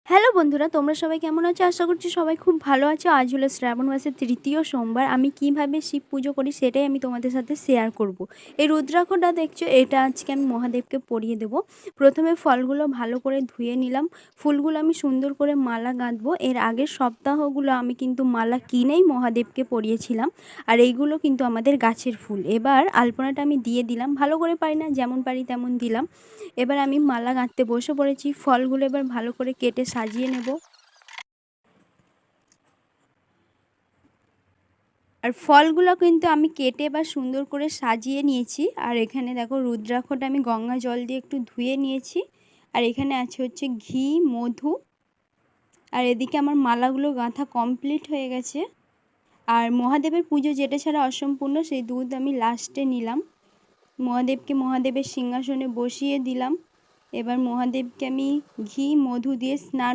Hello বন্ধুরা, তোমরা সবাই কেমন আছো? আশা করছি সবাই খুব ভালো আছো। আজ হলো শ্রাবণ মাসের ৩য় সোমবার। আমি কিভাবে শিব পুজো করি সেটাই আমি তোমাদের সাথে শেয়ার করব। এই রুদ্রাক্ষটা দেখছো, এটা আজকে আমি মহাদেবকে পরিয়ে দেব। প্রথমে ফলগুলো ভালো করে ধুয়ে নিলাম। ফুলগুলো আমি সুন্দর করে মালা গাঁথবো। এর আগের সপ্তাহগুলো আমি কিন্তু মালা কিনেই মহাদেবকে পরিয়েছিলাম। আর এইগুলো কিন্তু আমাদের গাছের ফুল। এবার আলপনাটা আমি দিয়ে দিলাম, ভালো করে পারি না, যেমন পারি তেমন দিলাম। এবার আমি মালা গাঁথতে বসে পড়েছি। ফলগুলো এবার ভালো করে কেটে সাজিয়ে নেব। আর ফলগুলো কিন্তু আমি কেটে বা সুন্দর করে সাজিয়ে নিয়েছি। আর এখানে দেখো রুদ্রাক্ষটা আমি গঙ্গা জল দিয়ে একটু ধুয়ে নিয়েছি। আর এখানে আছে হচ্ছে ঘি, মধু। আর এদিকে আমার মালাগুলো গাঁথা কমপ্লিট হয়ে গেছে। আর মহাদেবের পুজো যেটা ছাড়া অসম্পূর্ণ, সেই দুধ আমি লাস্টে নিলাম। মহাদেবকে মহাদেবের সিংহাসনে বসিয়ে দিলাম। এবার মহাদেবকে আমি ঘি, মধু দিয়ে স্নান